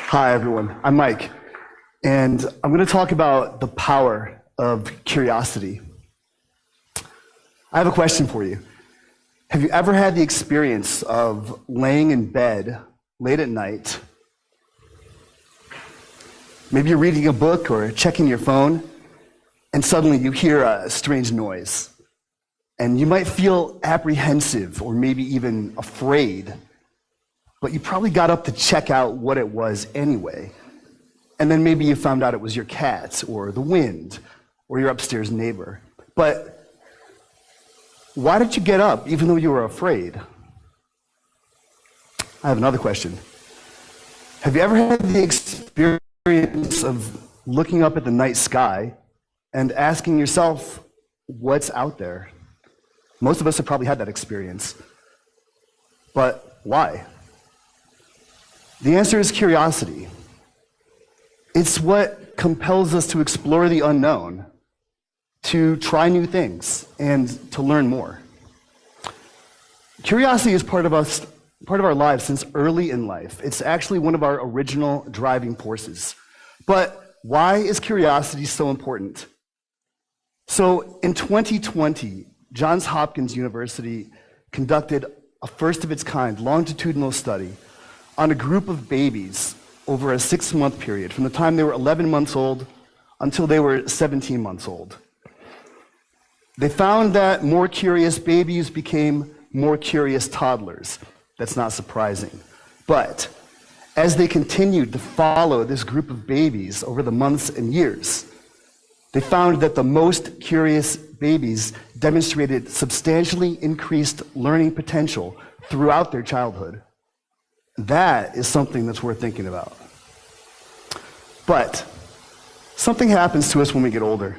Hi, everyone. I'm Mike, and I'm going to talk about the power of curiosity. I have a question for you. Have you ever had the experience of laying in bed late at night? Maybe you're reading a book or checking your phone, and suddenly you hear a strange noise. And you might feel apprehensive or maybe even afraid, but you probably got up to check out what it was anyway. And then maybe you found out it was your cat or the wind or your upstairs neighbor. But why did you get up even though you were afraid? I have another question. Have you ever had the experience of looking up at the night sky and asking yourself, what's out there? Most of us have probably had that experience. But why? The answer is curiosity. It's what compels us to explore the unknown, to try new things, and to learn more. Curiosity is part of our lives since early in life. It's actually one of our original driving forces. But why is curiosity so important? So in 2020, Johns Hopkins University conducted a first-of-its-kind longitudinal study on a group of babies over a 6-month period, from the time they were 11 months old until they were 17 months old. They found that more curious babies became more curious toddlers. That's not surprising. But as they continued to follow this group of babies over the months and years, they found that the most curious babies demonstrated substantially increased learning potential throughout their childhood. That is something that's worth thinking about. But something happens to us when we get older.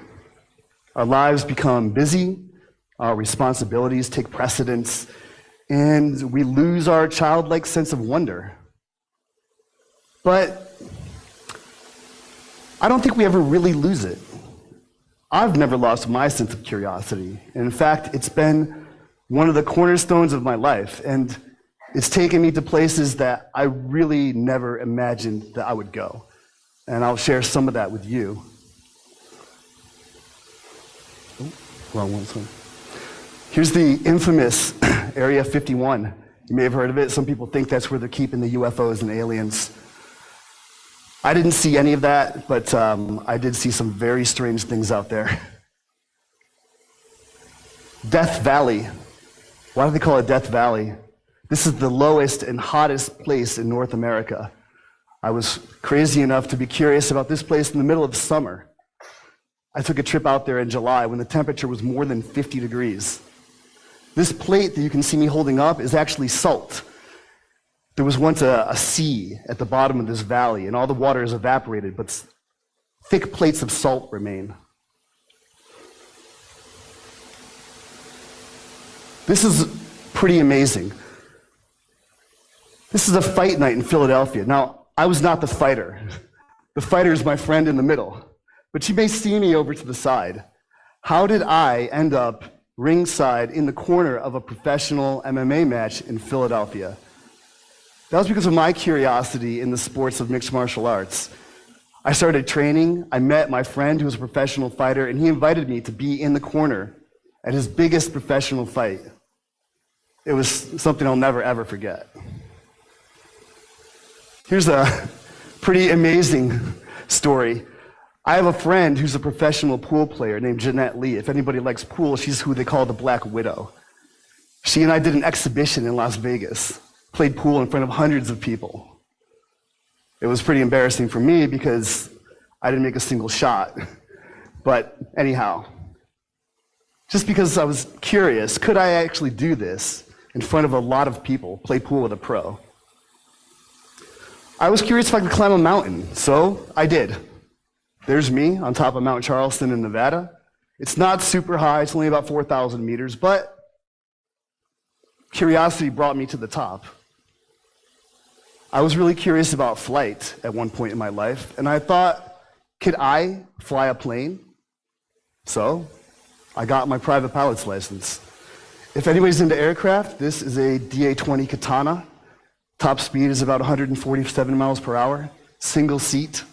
Our lives become busy, our responsibilities take precedence, and we lose our childlike sense of wonder. But I don't think we ever really lose it. I've never lost my sense of curiosity. And in fact, it's been one of the cornerstones of my life, and it's taken me to places that I really never imagined that I would go. And I'll share some of that with you. Oh, wrong one, sorry. Here's the infamous Area 51. You may have heard of it. Some people think that's where they're keeping the UFOs and aliens. I didn't see any of that, but I did see some very strange things out there. Death Valley. Why do they call it Death Valley? This is the lowest and hottest place in North America. I was crazy enough to be curious about this place in the middle of summer. I took a trip out there in July when the temperature was more than 50 degrees. This plate that you can see me holding up is actually salt. There was once a sea at the bottom of this valley, and all the water is evaporated, but thick plates of salt remain. This is pretty amazing. This is a fight night in Philadelphia. Now, I was not the fighter. The fighter is my friend in the middle, but you may see me over to the side. How did I end up ringside in the corner of a professional MMA match in Philadelphia? That was because of my curiosity in the sports of mixed martial arts. I started training, I met my friend who was a professional fighter, and he invited me to be in the corner at his biggest professional fight. It was something I'll never, ever forget. Here's a pretty amazing story. I have a friend who's a professional pool player named Jeanette Lee. If anybody likes pool, she's who they call the Black Widow. She and I did an exhibition in Las Vegas. Played pool in front of hundreds of people. It was pretty embarrassing for me because I didn't make a single shot. But anyhow, just because I was curious, could I actually do this in front of a lot of people, play pool with a pro? I was curious if I could climb a mountain, so I did. There's me on top of Mount Charleston in Nevada. It's not super high, it's only about 4,000 meters, but curiosity brought me to the top. I was really curious about flight at one point in my life, and I thought, could I fly a plane? So I got my private pilot's license. If anybody's into aircraft, this is a DA-20 Katana. Top speed is about 147 miles per hour, single seat.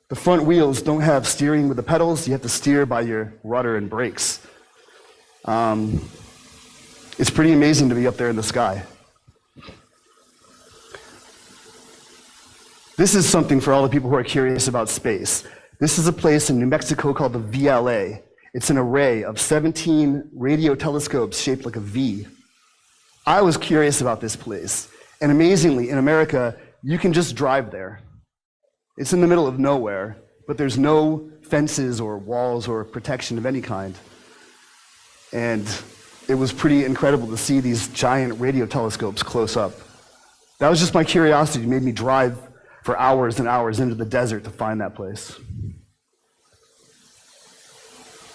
The front wheels don't have steering with the pedals. You have to steer by your rudder and brakes. It's pretty amazing to be up there in the sky. This is something for all the people who are curious about space. This is a place in New Mexico called the VLA. It's an array of 17 radio telescopes shaped like a V. I was curious about this place. And amazingly, in America, you can just drive there. It's in the middle of nowhere, but there's no fences or walls or protection of any kind. And it was pretty incredible to see these giant radio telescopes close up. That was just my curiosity. It made me drive for hours and hours into the desert to find that place.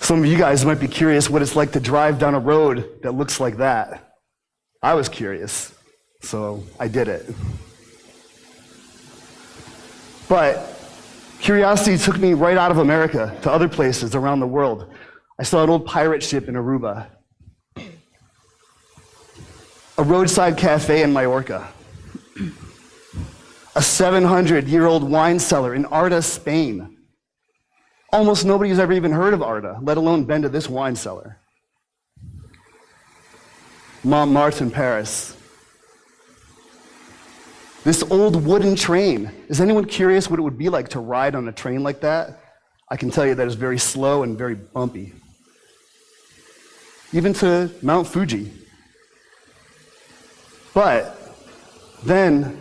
Some of you guys might be curious what it's like to drive down a road that looks like that. I was curious, so I did it. But curiosity took me right out of America to other places around the world. I saw an old pirate ship in Aruba, a roadside cafe in Majorca, a 700-year-old wine cellar in Arda, Spain. Almost nobody's ever even heard of Arda, let alone been to this wine cellar. Montmartre in Paris. This old wooden train. Is anyone curious what it would be like to ride on a train like that? I can tell you that it's very slow and very bumpy. Even to Mount Fuji. But then,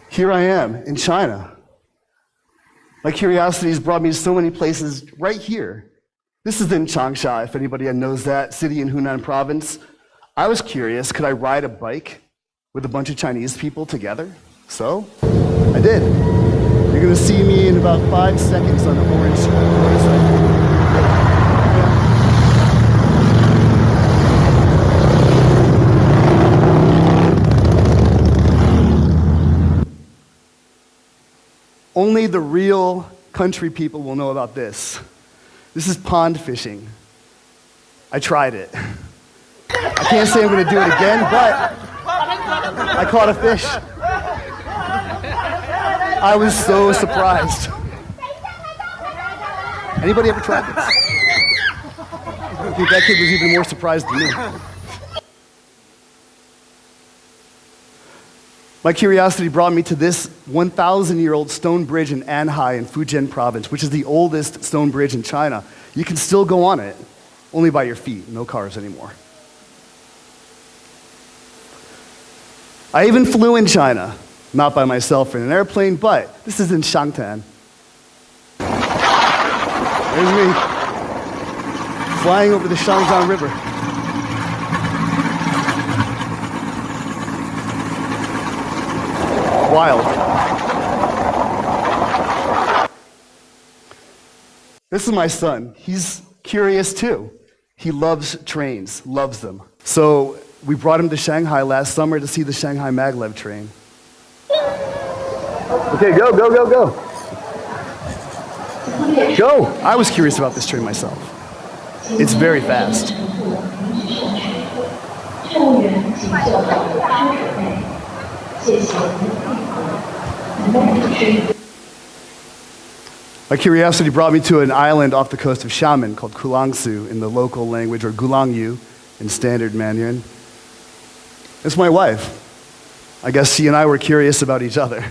here I am in China. My curiosity has brought me to so many places right here. This is in Changsha, if anybody knows that city in Hunan province. I was curious, could I ride a bike with a bunch of Chinese people together? So, I did. You're gonna see me in about 5 seconds on an orange motorcycle. Only the real country people will know about this. This is pond fishing. I tried it. I can't say I'm going to do it again, but I caught a fish. I was so surprised. Anybody ever tried this? I think that kid was even more surprised than me. My curiosity brought me to this 1,000-year-old stone bridge in Anhai in Fujian province, which is the oldest stone bridge in China. You can still go on it, only by your feet, no cars anymore. I even flew in China, not by myself in an airplane, but this is in Shangtan. There's me, flying over the Shangtan River. Wild. This is my son. He's curious too. He loves trains, loves them. So we brought him to Shanghai last summer to see the Shanghai maglev train. Okay, go, go, go, go. Go! I was curious about this train myself. It's very fast. My curiosity brought me to an island off the coast of Xiamen called Kulangsu in the local language, or Gulangyu in standard Mandarin. It's my wife. I guess she and I were curious about each other.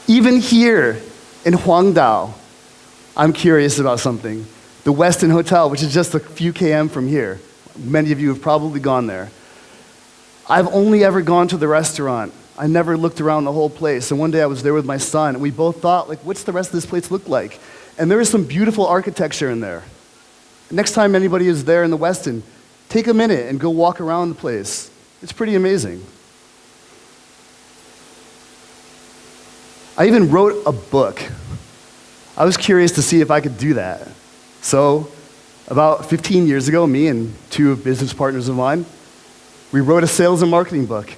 Even here in Qingdao, I'm curious about something. The Westin Hotel, which is just a few km from here. Many of you have probably gone there. I've only ever gone to the restaurant. I never looked around the whole place. And one day I was there with my son, and we both thought, like, what's the rest of this place look like? And there is some beautiful architecture in there. Next time anybody is there in the Westin, take a minute and go walk around the place. It's pretty amazing. I even wrote a book. I was curious to see if I could do that. So, about 15 years ago, me and two business partners of mine, we wrote a sales and marketing book.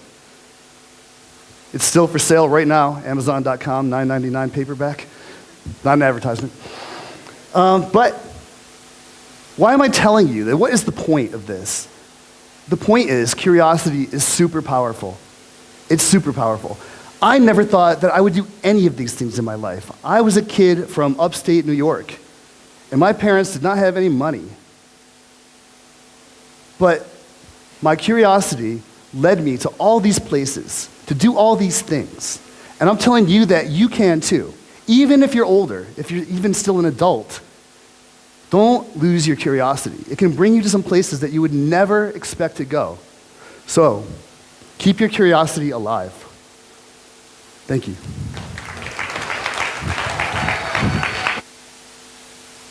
It's still for sale right now, Amazon.com, $9.99 paperback. Not an advertisement. But why am I telling you that? What is the point of this? the point is, curiosity is super powerful. It's super powerful. I never thought that I would do any of these things in my life. I was a kid from upstate New York, and my parents did not have any money. But my curiosity led me to all these places, to do all these things. And I'm telling you that you can too. Even if you're older, if you're even still an adult, don't lose your curiosity. It can bring you to some places that you would never expect to go. So, keep your curiosity alive. Thank you.